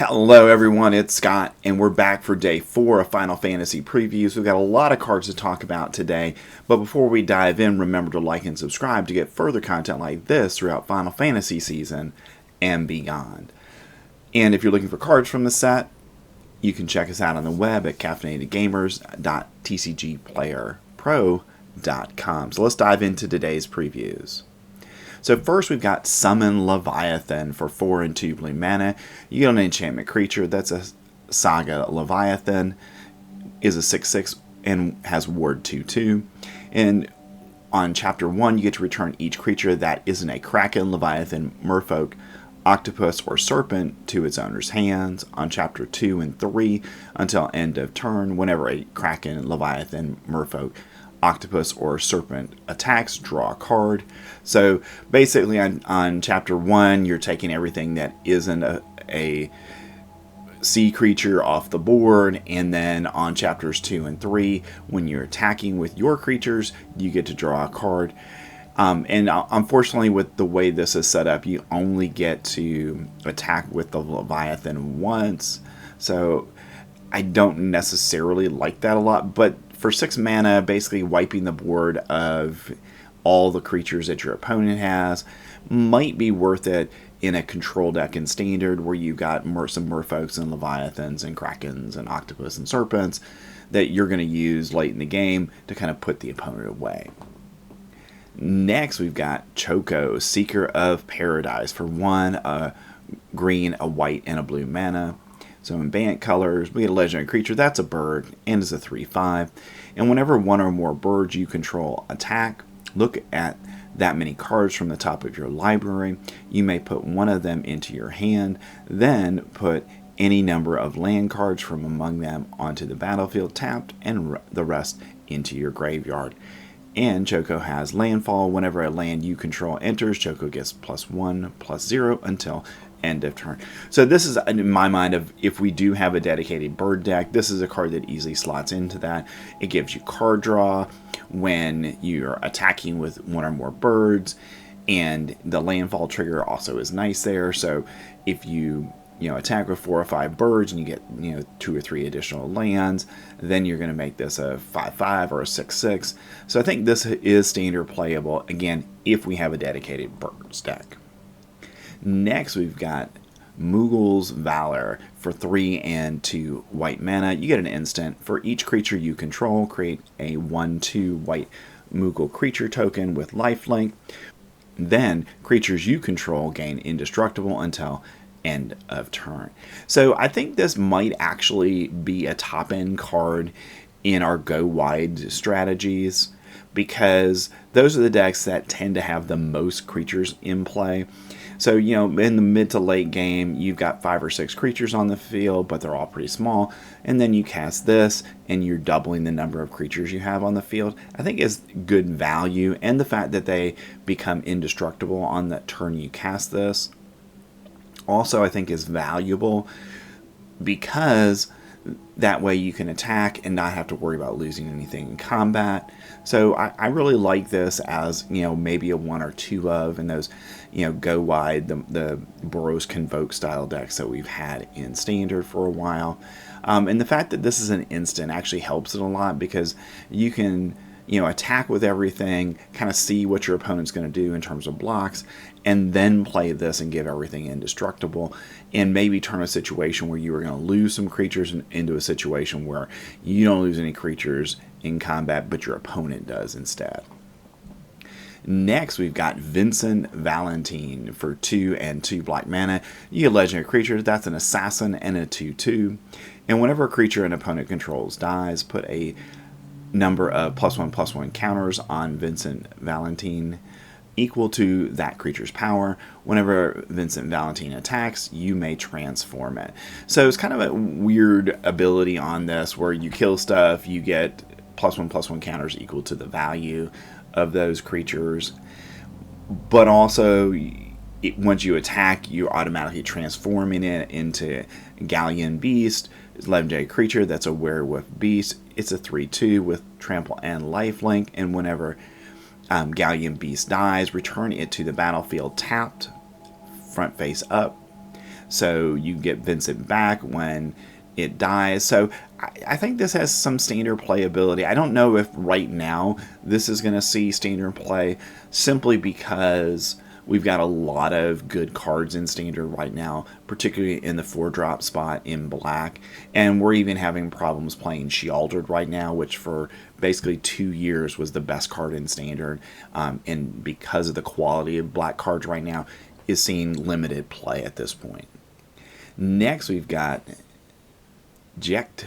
Hello everyone, it's Scott, and we're back for day 4 of Final Fantasy Previews. We've got a lot of cards to talk about today, but before we dive in, remember to like and subscribe to get further content like this throughout Final Fantasy season and beyond. And if you're looking for cards from the set, you can check us out on the web at caffeinatedgamers.tcgplayerpro.com. So let's dive into today's previews. So first we've got Summon Leviathan for 4 and 2 blue mana. You get an enchantment creature. That's a Saga Leviathan. Is a 6/6 and has ward 2/2. And on chapter 1 you get to return each creature that isn't a Kraken, Leviathan, Merfolk, Octopus, or Serpent to its owner's hands. On chapter 2 and 3 until end of turn, whenever a Kraken, Leviathan, Merfolk, Octopus, or Serpent attacks, draw a card. So basically on chapter 1 you're taking everything that isn't a sea creature off the board, and then on chapters 2 and 3 when you're attacking with your creatures you get to draw a card. And unfortunately with the way this is set up, you only get to attack with the Leviathan once, so I don't necessarily like that a lot. But for 6 mana, basically wiping the board of all the creatures that your opponent has might be worth it in a control deck in Standard, where you got some Merfolks and Leviathans and Krakens and Octopus and Serpents that you're going to use late in the game to kind of put the opponent away. Next, we've got Choco, Seeker of Paradise for 1, a green, a white, and a blue mana. So in Bant colors, we get a legendary creature. That's a bird and is a 3/5. And whenever one or more birds you control attack, look at that many cards from the top of your library. You may put one of them into your hand, then put any number of land cards from among them onto the battlefield tapped, and the rest into your graveyard. And Choco has landfall. Whenever a land you control enters, Choco gets +1/+0 until end of turn. So this is, in my mind, of if we do have a dedicated bird deck, this is a card that easily slots into that. It gives you card draw when you're attacking with one or more birds, and the landfall trigger also is nice there. So if you attack with 4 or 5 birds and you get 2 or 3 additional lands, then you're going to make this a 5/5 or a 6/6. So I think this is standard playable, again, if we have a dedicated birds deck. Next, we've got Moogle's Valor for 3 and 2 white mana. You get an instant. For each creature you control, create a 1/2 white Moogle creature token with lifelink. Then, creatures you control gain indestructible until end of turn. So I think this might actually be a top-end card in our go-wide strategies, because those are the decks that tend to have the most creatures in play. So, in the mid to late game, you've got 5 or 6 creatures on the field, but they're all pretty small. And then you cast this, and you're doubling the number of creatures you have on the field. I think is good value, and the fact that they become indestructible on the turn you cast this also I think is valuable, because that way you can attack and not have to worry about losing anything in combat. So I really like this as, maybe a 1 or 2 of, and those, go wide, the Boros Convoke style decks that we've had in Standard for a while. And the fact that this is an instant actually helps it a lot, because you can, attack with everything, kind of see what your opponent's going to do in terms of blocks, and then play this and give everything indestructible, and maybe turn a situation where you were going to lose some creatures into a situation where you don't lose any creatures in combat, but your opponent does instead. Next, we've got Vincent Valentine for 2 and 2 black mana. You get a legendary creature. That's an assassin and a 2/2. And whenever a creature an opponent controls dies, put a number of +1/+1 counters on Vincent Valentine equal to that creature's power. Whenever Vincent Valentine attacks, you may transform it. So it's kind of a weird ability on this, where you kill stuff, you get +1/+1 counters equal to the value of those creatures, but also once you attack, you're automatically transforming it into Galleon Beast. It's a legendary creature that's a werewolf beast. It's a 3/2 with trample and lifelink, and whenever Galleon Beast dies, return it to the battlefield tapped, front face up. so you get Vincent back when it dies. So I think this has some standard playability. I don't know if right now this is going to see standard play, simply because we've got a lot of good cards in standard right now, particularly in the 4-drop spot in black. And we're even having problems playing Sheoldred right now, which for basically 2 years was the best card in standard. And because of the quality of black cards right now, is seeing limited play at this point. Next, we've got Jecht,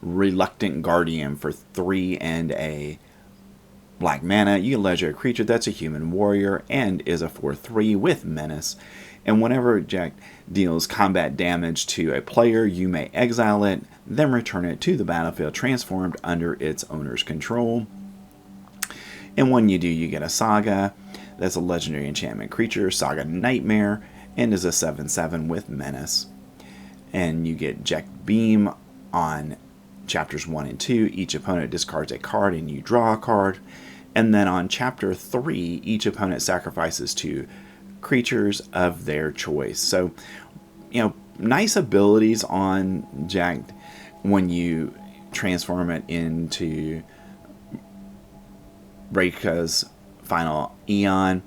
Reluctant Guardian for 3 and a black mana. You can legendary creature that's a human warrior and is a 4/3 with menace. And whenever Jecht deals combat damage to a player, you may exile it, then return it to the battlefield transformed under its owner's control. And when you do, you get a Saga. That's a legendary enchantment creature, Saga Nightmare, and is a 7/7 with menace. And you get Jecht Beam on chapters 1 and 2. Each opponent discards a card and you draw a card. And then on chapter 3, each opponent sacrifices 2 creatures of their choice. So, nice abilities on Jecht when you transform it into Reka's Final Eon.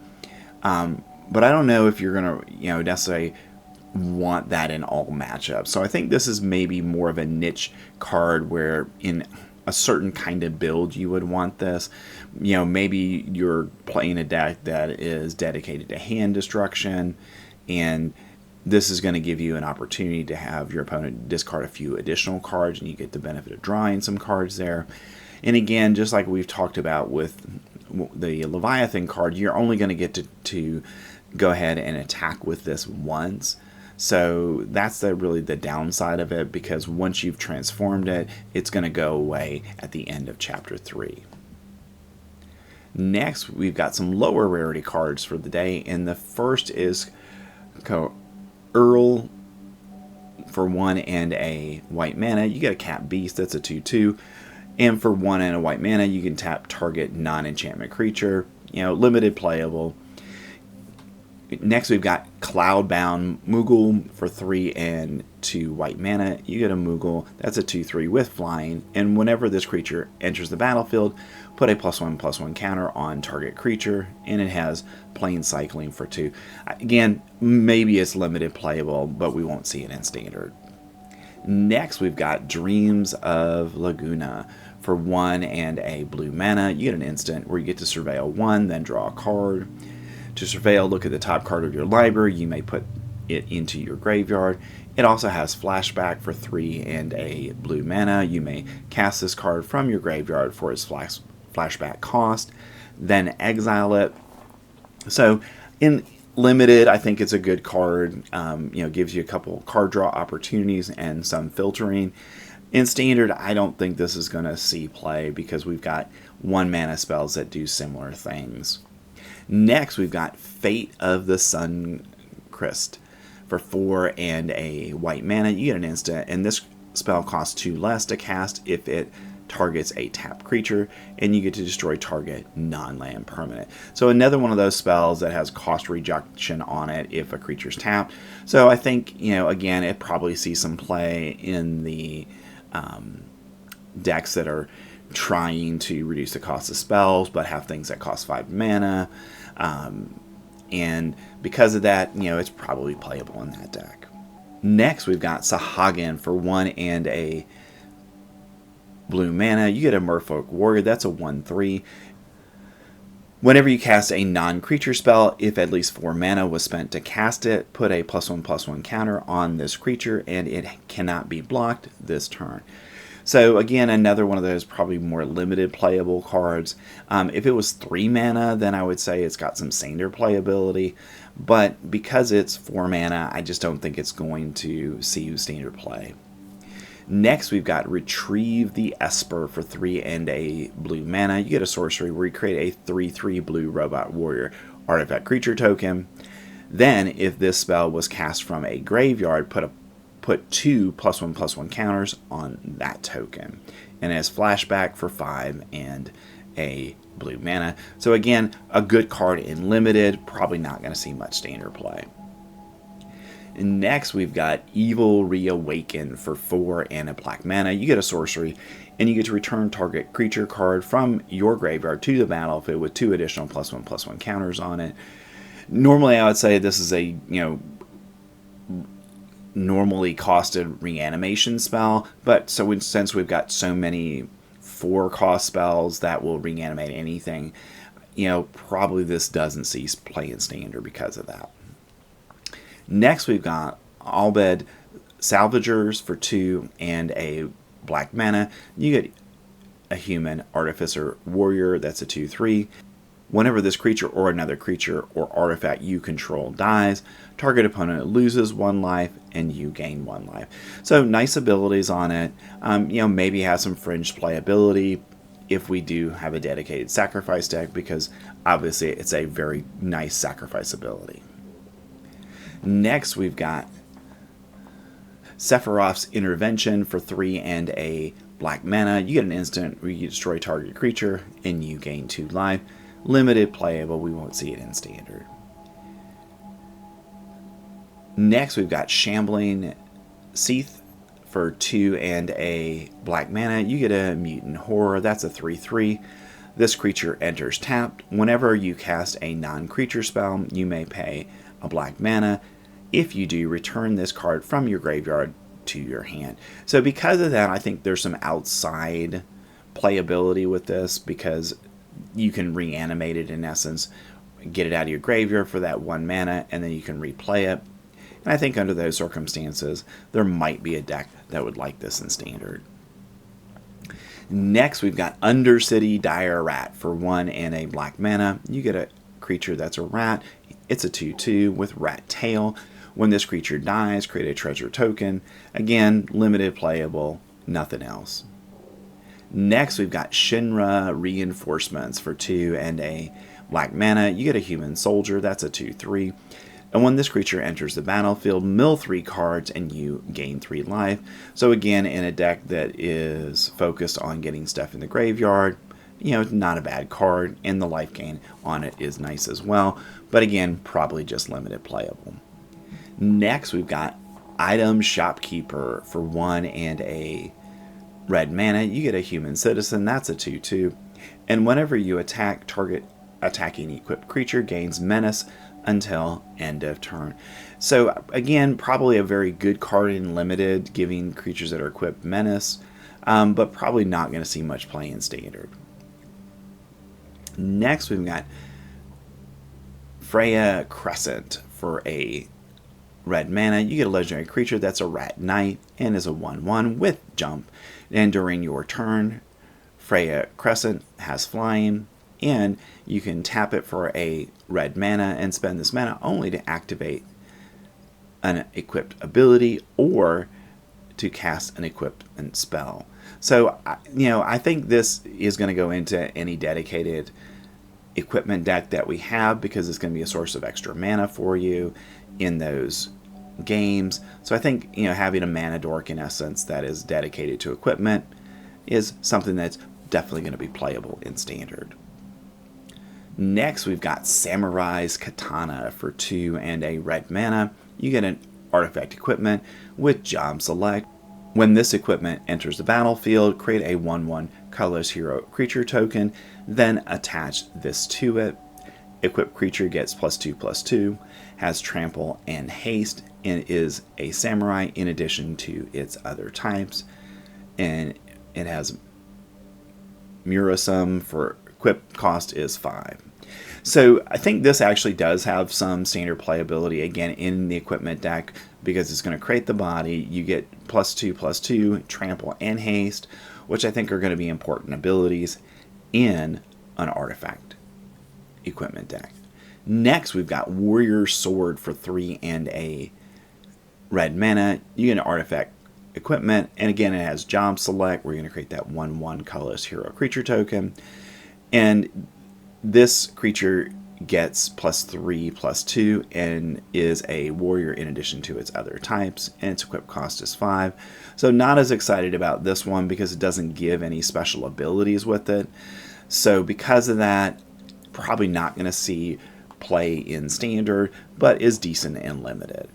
But I don't know if you're going to, necessarily want that in all matchups. So I think this is maybe more of a niche card where in a certain kind of build you would want this. Maybe you're playing a deck that is dedicated to hand destruction, and this is going to give you an opportunity to have your opponent discard a few additional cards, and you get the benefit of drawing some cards there. And again, just like we've talked about with the Leviathan card, you're only going to get to go ahead and attack with this once. So that's really the downside of it, because once you've transformed it, it's going to go away at the end of chapter 3. Next, we've got some lower rarity cards for the day, and the first is Earl for 1 and a white mana. You get a Cat Beast, that's a 2/2. And for 1 and a white mana, you can tap target non-enchantment creature. Limited playable. Next, we've got Cloudbound Moogle for 3 and 2 white mana. You get a Moogle, that's a 2/3 with flying, and whenever this creature enters the battlefield, put a +1/+1 counter on target creature, and it has Plane Cycling for 2. Again, maybe it's limited playable, but we won't see it in standard. Next, we've got Dreams of Laguna for 1 and a blue mana. You get an instant where you get to surveil 1, then draw a card. To surveil, look at the top card of your library. You may put it into your graveyard. It also has Flashback for 3 and a blue mana. You may cast this card from your graveyard for its flashback cost, then exile it. So in limited, I think it's a good card. Gives you a couple card draw opportunities and some filtering. In standard, I don't think this is going to see play because we've got 1 mana spells that do similar things. Next, we've got Fate of the Suncrist for 4 and a white mana. You get an instant, and this spell costs 2 less to cast if it targets a tapped creature, and you get to destroy target non-land permanent. So another one of those spells that has cost reduction on it if a creature's tapped. So I think, again, it probably sees some play in the decks that are trying to reduce the cost of spells but have things that cost 5 mana, and because of that, it's probably playable in that deck. Next, we've got Sahagin for 1 and a blue mana. You get a Merfolk Warrior, that's a 1/3. Whenever you cast a non-creature spell, if at least 4 mana was spent to cast it, put a +1/+1 counter on this creature, and it cannot be blocked this turn. So again, another one of those probably more limited playable cards. If it was 3 mana, then I would say it's got some standard playability. But because it's 4 mana, I just don't think it's going to see standard play. Next, we've got Retrieve the Esper for 3 and a blue mana. You get a sorcery where you create a 3/3 blue robot warrior artifact creature token. Then, if this spell was cast from a graveyard, put 2 +1/+1 counters on that token. And it has Flashback for 5 and a blue mana. So again, a good card in limited, probably not going to see much standard play. And next, we've got Evil Reawaken for 4 and a black mana. You get a sorcery, and you get to return target creature card from your graveyard to the battlefield with 2 additional +1/+1 counters on it. Normally, I would say this is a normally costed reanimation spell, but since we've got so many 4-cost spells that will reanimate anything, probably this doesn't see play in Standard because of that. Next, we've got Albed Salvagers for 2 and a black mana. You get a human Artificer Warrior, that's a 2/3. Whenever this creature or another creature or artifact you control dies, target opponent loses 1 life and you gain 1 life. So nice abilities on it. Maybe has some fringe playability if we do have a dedicated sacrifice deck, because obviously it's a very nice sacrifice ability. Next, we've got Sephiroth's Intervention for 3 and a black mana. You get an instant where you destroy target creature and you gain 2 life. Limited playable, we won't see it in Standard. Next, we've got Shambling Seath for 2 and a black mana. You get a Mutant Horror, that's a 3/3. This creature enters tapped. Whenever you cast a non-creature spell, you may pay a black mana. If you do, return this card from your graveyard to your hand. So because of that, I think there's some outside playability with this, because you can reanimate it in essence, get it out of your graveyard for that 1 mana, and then you can replay it. And I think under those circumstances, there might be a deck that would like this in Standard. Next, we've got Undercity Dire Rat for 1 and a black mana. You get a creature that's a rat. It's a 2/2 with rat tail. When this creature dies, create a treasure token. Again, limited playable, nothing else. Next, we've got Shinra Reinforcements for 2 and a black mana. You get a human soldier, that's a 2/3. And when this creature enters the battlefield, mill 3 cards and you gain 3 life. So again, in a deck that is focused on getting stuff in the graveyard, not a bad card, and the life gain on it is nice as well. But again, probably just limited playable. Next, we've got Item Shopkeeper for 1 and a red mana. You get a human citizen, that's a 2/2. And whenever you attack, target attacking equipped creature gains menace until end of turn. So again, probably a very good card in Limited, giving creatures that are equipped menace, but probably not going to see much play in Standard. Next, we've got Freya Crescent for a red mana. You get a legendary creature that's a rat knight and is a 1/1 with jump. And during your turn, Freya Crescent has flying, and you can tap it for a red mana and spend this mana only to activate an equipped ability or to cast an equipment spell. So, I think this is going to go into any dedicated equipment deck that we have, because it's going to be a source of extra mana for you in those games. So I think, having a mana dork in essence that is dedicated to equipment is something that's definitely going to be playable in Standard. Next, we've got Samurai's Katana for 2 and a red mana. You get an artifact equipment with Job Select. When this equipment enters the battlefield, create a 1/1 colorless hero creature token, then attach this to it. Equipped creature gets +2/+2, has trample and haste, and is a samurai in addition to its other types. And it has Murasum for equip cost is 5. So I think this actually does have some Standard playability, again, in the equipment deck, because it's going to create the body. You get +2/+2, trample and haste, which I think are going to be important abilities in an artifact equipment deck. Next, we've got Warrior Sword for 3 and a red mana. You get an artifact equipment, and again, it has Job Select. We're going to create that 1/1 colorless hero creature token. And this creature gets +3/+2 and is a warrior in addition to its other types, and its equip cost is 5. So not as excited about this one because it doesn't give any special abilities with it. So because of that, probably not going to see play in Standard, but is decent and Limited.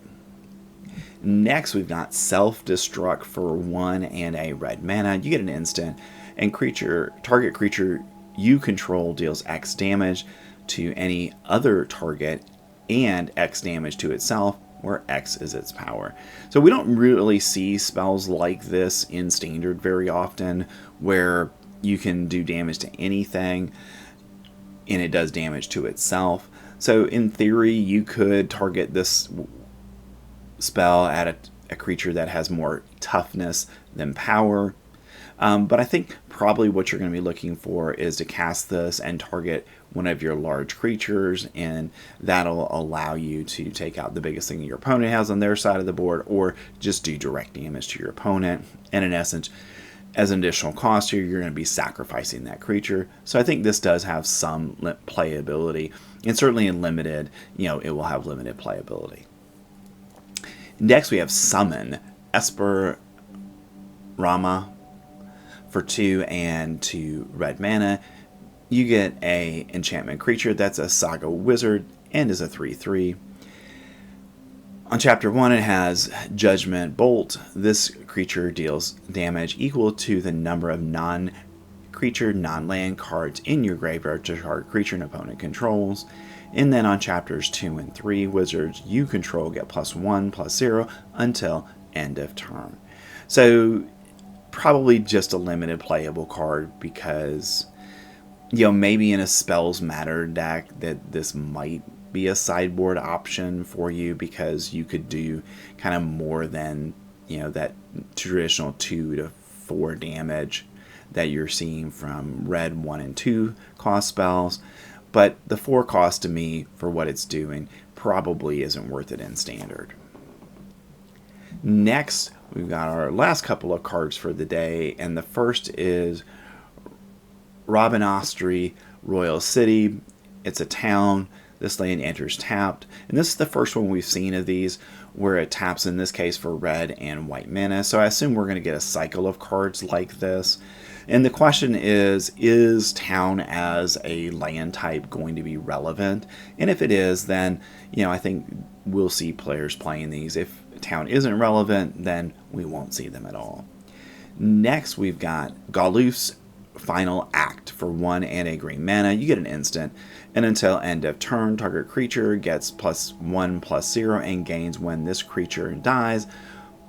Next, we've got Self-Destruct for 1 and a red mana. You get an instant, and target creature you control deals X damage to any other target and X damage to itself, where X is its power. So we don't really see spells like this in Standard very often, where you can do damage to anything and it does damage to itself. So in theory, you could target this spell at a creature that has more toughness than power. But I think probably what you're going to be looking for is to cast this and target one of your large creatures, and that'll allow you to take out the biggest thing your opponent has on their side of the board, or just do direct damage to your opponent. And in essence, as an additional cost here, you're going to be sacrificing that creature. So I think this does have some playability, and certainly in limited, it will have limited playability. Next, we have Summon Esper Rama for 2 and 2 red mana. You get a enchantment creature that's a Saga Wizard and is a 3/3. On chapter 1, it has Judgment Bolt. This creature deals damage equal to the number of non-creature, non-land cards in your graveyard to target creature an opponent controls. And then on chapters 2 and 3, wizards you control get +1/+0 until end of turn. So probably just a limited playable card, because maybe in a Spells Matter deck that this might be a sideboard option for you, because you could do kind of more than that traditional 2 to 4 damage that you're seeing from red 1 and 2 cost spells. But the 4 cost to me for what it's doing probably isn't worth it in Standard. Next, we've got our last couple of cards for the day, and the first is Rabanastre Royal City. It's a town. This land enters tapped, and this is the first one we've seen of these where it taps, in this case for red and white mana. So I assume we're going to get a cycle of cards like this. And the question is town as a land type going to be relevant? And if it is, then I think we'll see players playing these. If town isn't relevant, then we won't see them at all. Next, we've got Galuf's Final Act for 1 and a green mana. You get an instant, and until end of turn, target creature gets +1/+0 and gains when this creature dies.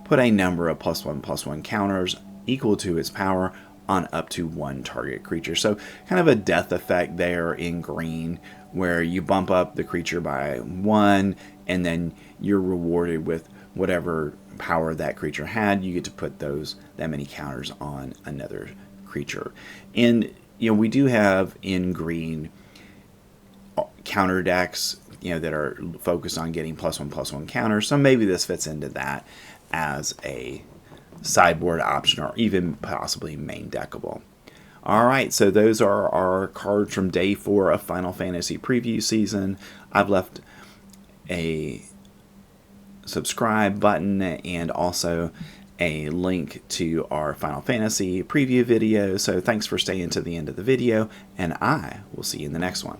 Put a number of +1/+1 counters equal to its power on up to 1 target creature. So kind of a death effect there in green, where you bump up the creature by 1, and then you're rewarded with whatever power that creature had. You get to put that many counters on another creature. And we do have in green counter decks that are focused on getting +1/+1 counters, so maybe this fits into that as a sideboard option, or even possibly main deckable. Alright, so those are our cards from day 4 of Final Fantasy preview season. I've left a subscribe button and also a link to our Final Fantasy preview video. So thanks for staying to the end of the video, and I will see you in the next one.